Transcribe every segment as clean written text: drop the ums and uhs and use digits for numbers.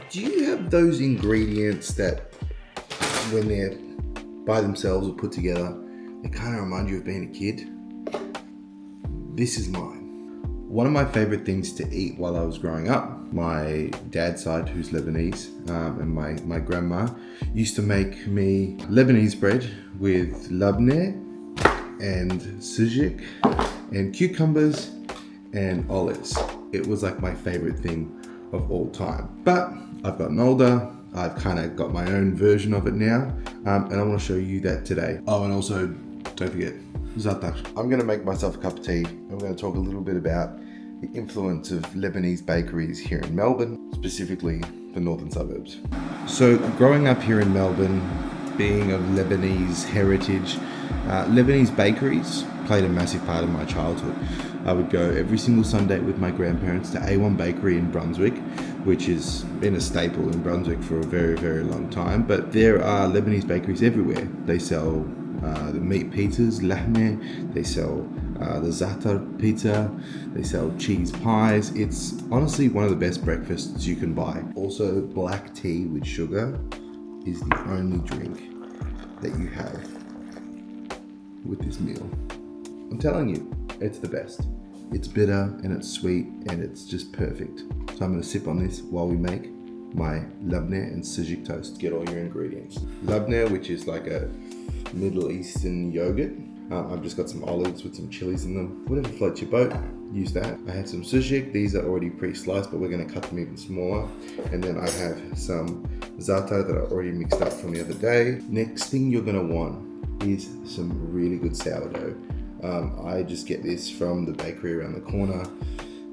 Do you have those ingredients that when they're by themselves or put together, they kind of remind you of being a kid? This is mine. One of my favorite things to eat while I was growing up, my dad's side, who's Lebanese, and my grandma used to make me Lebanese bread with labneh and sujuk and cucumbers and olives. It was like my favorite thing of all time. But I've gotten older, I've kind of got my own version of it now, and I want to show you that today. Oh, and also, don't forget, za'atar. I'm going to make myself a cup of tea. I'm going to talk a little bit about the influence of Lebanese bakeries here in Melbourne, specifically the northern suburbs. So growing up here in Melbourne, being of Lebanese heritage, Lebanese bakeries played a massive part of my childhood. I would go every single Sunday with my grandparents to A1 Bakery in Brunswick, which has been a staple in Brunswick for a very, very long time. But there are Lebanese bakeries everywhere. They sell the meat pizzas, Labneh, they sell the za'atar pizza, they sell cheese pies. It's honestly one of the best breakfasts you can buy. Also, black tea with sugar is the only drink that you have with this meal. I'm telling you, it's the best. It's bitter and it's sweet and it's just perfect. So I'm gonna sip on this while we make my labneh and sujuk toast. Get all your ingredients. Labneh, which is like a Middle Eastern yogurt. I've just got some olives with some chilies in them. Whatever floats your boat, use that. I have some sujuk. These are already pre-sliced, but we're gonna cut them even smaller. And then I have some za'atar that I already mixed up from the other day. Next thing you're gonna want is some really good sourdough. I just get this from the bakery around the corner.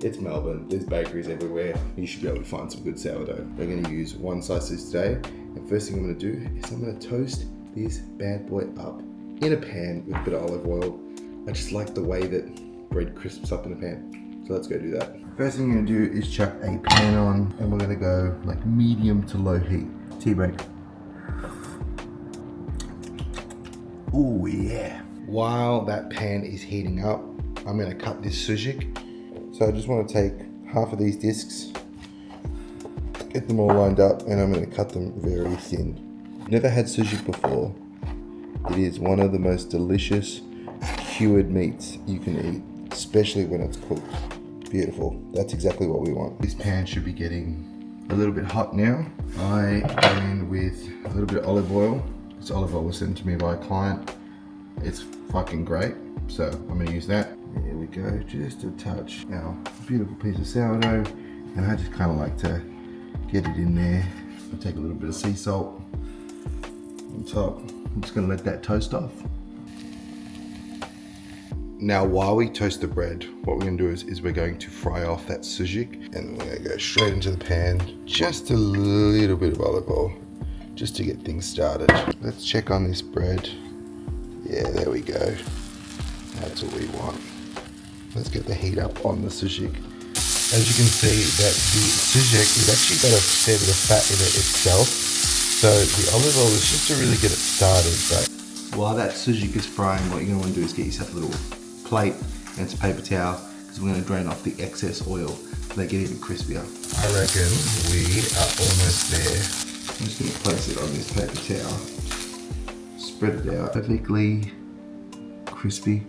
It's Melbourne, there's bakeries everywhere. You should be able to find some good sourdough. We're gonna use one slice this today. And first thing I'm gonna do is I'm gonna toast this bad boy up in a pan with a bit of olive oil. I just like the way that bread crisps up in a pan. So let's go do that. First thing I'm gonna do is chuck a pan on and we're gonna go like medium to low heat. Tea break. Oh yeah. While that pan is heating up, I'm gonna cut this sujuk. So I just wanna take half of these discs, get them all lined up, and I'm gonna cut them very thin. Never had sujuk before. It is one of the most delicious cured meats you can eat, especially when it's cooked. Beautiful. That's exactly what we want. This pan should be getting a little bit hot now. I go in with a little bit of olive oil. This olive oil was sent to me by a client. It's fucking great, so I'm gonna use that. There we go, just a touch. Our beautiful piece of sourdough, and I just kind of like to get it in there. I'll take a little bit of sea salt on top. I'm just gonna let that toast off. Now, while we toast the bread, what we're gonna do is we're going to fry off that sujuk, and we're gonna go straight into the pan. Just a little bit of olive oil, just to get things started. Let's check on this bread. Yeah, there we go. That's what we want. Let's get the heat up on the sujuk. As you can see, that the sujuk has actually got a fair bit of fat in it itself. So the olive oil is just to really get it started. But while that sujuk is frying, what you're gonna wanna do is get yourself a little plate and some paper towel, because we're gonna drain off the excess oil so they get even crispier. I reckon we are almost there. I'm just gonna place it on this paper towel. Spread it out perfectly crispy.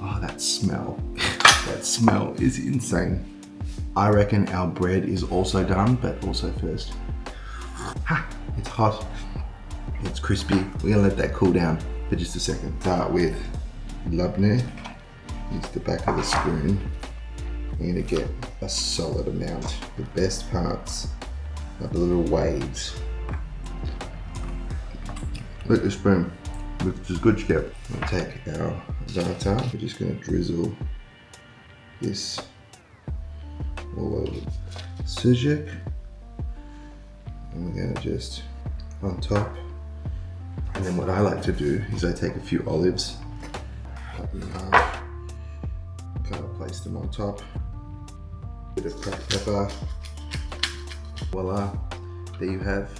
Oh, that smell. That smell is insane. I reckon our bread is also done, but also first. Ha! It's hot. It's crispy. We're gonna let that cool down for just a second. Start with labneh. Use the back of the spoon. You're gonna get a solid amount. The best parts are the little waves. With the spoon, with as good as you get. We'll take our za'atar. We're just gonna drizzle this all over sujuk. And we're gonna just on top. And then what I like to do is I take a few olives, cut them in half, kind of place them on top. Bit of cracked pepper. Voila, there you have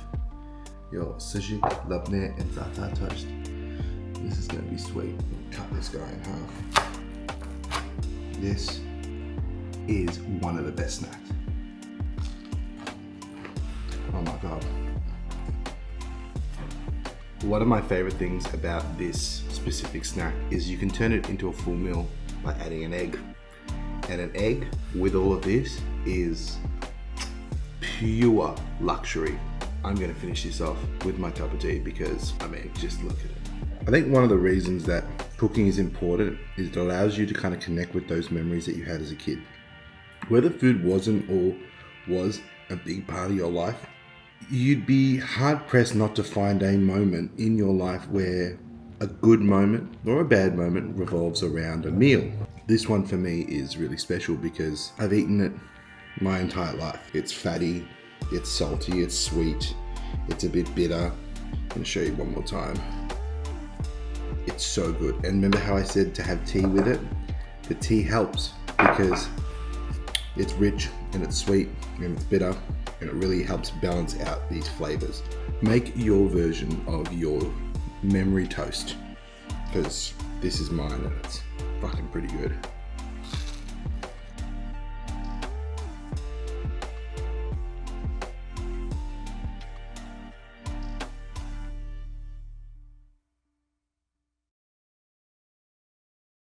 your sujuk, labneh, and za'atar toast. This is gonna be sweet. Cut this guy in half. This is one of the best snacks. Oh my God. One of my favorite things about this specific snack is you can turn it into a full meal by adding an egg. And an egg with all of this is pure luxury. I'm gonna finish this off with my cup of tea because, I mean, just look at it. I think one of the reasons that cooking is important is it allows you to kind of connect with those memories that you had as a kid. Whether food wasn't or was a big part of your life, you'd be hard pressed not to find a moment in your life where a good moment or a bad moment revolves around a meal. This one for me is really special because I've eaten it my entire life. It's fatty, it's salty, it's sweet, it's a bit bitter. I'm gonna show you one more time. It's so good. And remember how I said to have tea with it? The tea helps because it's rich and it's sweet and it's bitter, and it really helps balance out these flavors. Make your version of your memory toast, because this is mine and it's fucking pretty good.